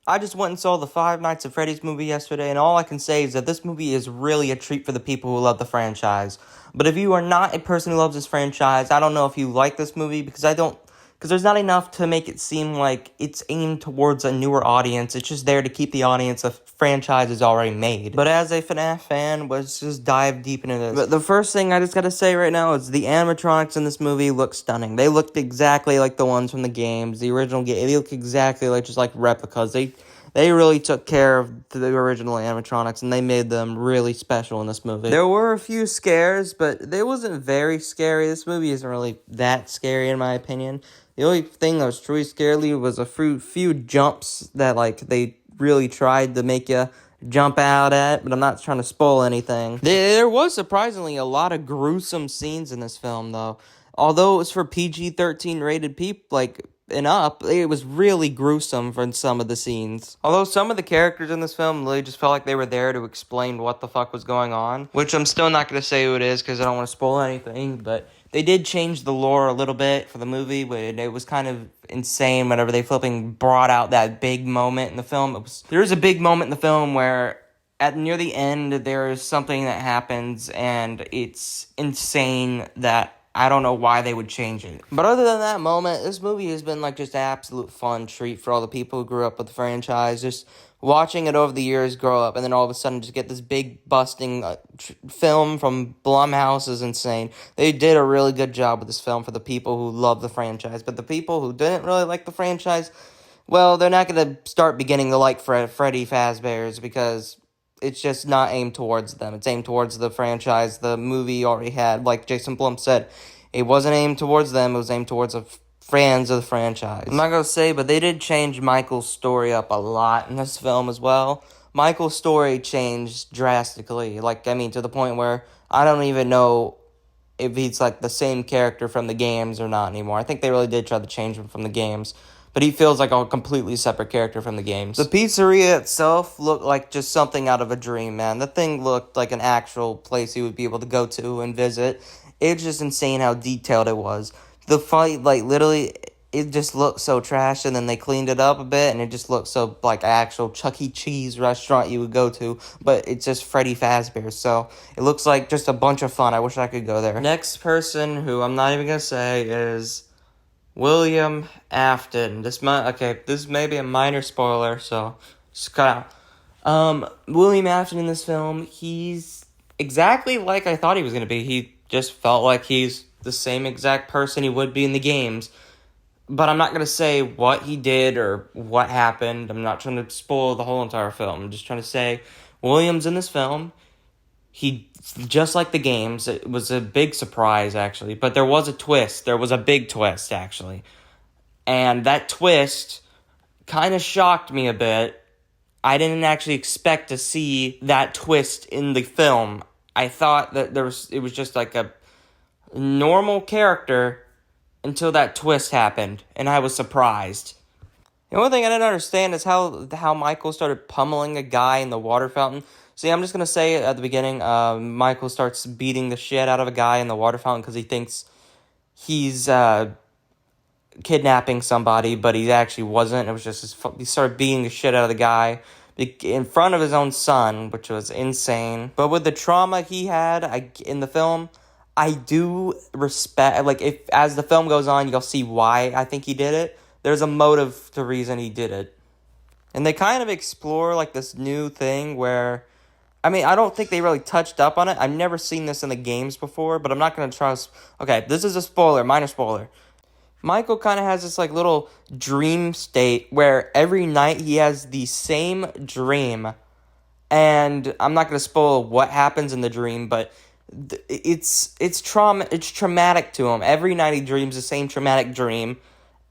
I just went and saw the Five Nights at Freddy's movie yesterday, and all I can say is that this movie is really a treat for the people who love the franchise. But if you are not a person who loves this franchise, I don't know if you like this movie, because there's not enough to make it seem like it's aimed towards a newer audience. It's just there to keep the audience the franchise is already made. But as a FNaF fan, let's just dive deep into this. But the first thing I just gotta say right now is the animatronics in this movie look stunning. They looked exactly like the ones from the games, the original game. They look exactly like just like replicas. They really took care of the original animatronics, and they made them really special in this movie. There were a few scares, but they wasn't very scary. This movie isn't really that scary, in my opinion. The only thing that was truly scary was a few jumps that, like, they really tried to make you jump out at, but I'm not trying to spoil anything. There was surprisingly a lot of gruesome scenes in this film, though. Although it was for PG-13 rated people, like, and up, it was really gruesome for some of the scenes. Although some of the characters in this film really just felt like they were there to explain what the fuck was going on, which I'm still not going to say who it is because I don't want to spoil anything, but they did change the lore a little bit for the movie, but it was kind of insane whenever they flipping brought out that big moment in the film. There is a big moment in the film where at near the end there is something that happens, and it's insane that I don't know why they would change it. But other than that moment, this movie has been like just an absolute fun treat for all the people who grew up with the franchise. Just watching it over the years grow up, and then all of a sudden just get this big busting film from Blumhouse is insane. They did a really good job with this film for the people who love the franchise. But the people who didn't really like the franchise, well, they're not going to start beginning to like Freddy Fazbear's because it's just not aimed towards them. It's aimed towards the franchise the movie already had. Like Jason Blum said, it wasn't aimed towards them. It was aimed towards the fans of the franchise. I'm not going to say, but they did change Michael's story up a lot in this film as well. Michael's story changed drastically. Like, I mean, to the point where I don't even know if he's like the same character from the games or not anymore. I think they really did try to change him from the games, but he feels like a completely separate character from the games. The pizzeria itself looked like just something out of a dream, man. The thing looked like an actual place you would be able to go to and visit. It's just insane how detailed it was. The fight, like, literally, it just looked so trash, and then they cleaned it up a bit, and it just looked so like an actual Chuck E. Cheese restaurant you would go to, but it's just Freddy Fazbear, so it looks like just a bunch of fun. I wish I could go there. Next person, who I'm not even going to say, is William Afton. This may be a minor spoiler, so just cut out. William Afton in this film, he's exactly like I thought he was going to be. He just felt like he's the same exact person he would be in the games. But I'm not going to say what he did or what happened. I'm not trying to spoil the whole entire film. I'm just trying to say William's in this film. He, just like the games, it was a big surprise, actually. But there was a twist. There was a big twist, actually. And that twist kind of shocked me a bit. I didn't actually expect to see that twist in the film. I thought that it was just like a normal character until that twist happened, and I was surprised. The only thing I didn't understand is how Michael started pummeling a guy in the water fountain. See, I'm just going to say at the beginning, Michael starts beating the shit out of a guy in the water fountain because he thinks he's kidnapping somebody, but he actually wasn't. It was just he started beating the shit out of the guy in front of his own son, which was insane. But with the trauma he had in the film, I do respect, like, if as the film goes on, you'll see why I think he did it. There's a motive to reason he did it. And they kind of explore, like, this new thing where, I mean, I don't think they really touched up on it. I've never seen this in the games before, but I'm not going to trust. Okay, this is a spoiler, minor spoiler. Michael kind of has this, like, little dream state where every night he has the same dream. And I'm not going to spoil what happens in the dream, but it's traumatic to him. Every night he dreams the same traumatic dream,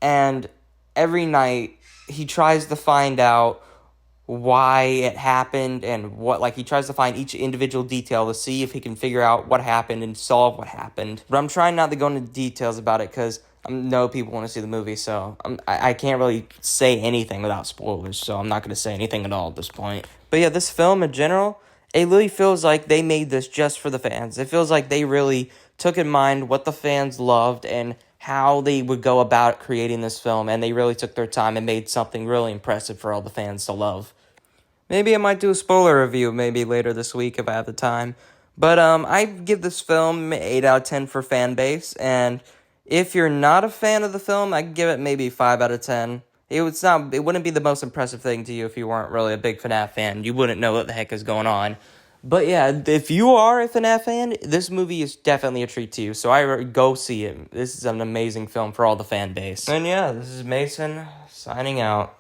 and every night he tries to find out why it happened and he tries to find each individual detail to see if he can figure out what happened and solve what happened. But I'm trying not to go into details about it because I know people want to see the movie, so I can't really say anything without spoilers, so I'm not going to say anything at all at this point. But yeah, this film in general, it really feels like they made this just for the fans. It feels like they really took in mind what the fans loved and how they would go about creating this film, and they really took their time and made something really impressive for all the fans to love. Maybe I might do a spoiler review maybe later this week if I have the time. But I give this film 8 out of 10 for FanBase, and if you're not a fan of the film, I give it maybe 5 out of 10. It wouldn't be the most impressive thing to you if you weren't really a big FNaF fan. You wouldn't know what the heck is going on. But yeah, if you are a FNaF fan, this movie is definitely a treat to you. So go see it. This is an amazing film for all the fan base. And yeah, this is Mason signing out.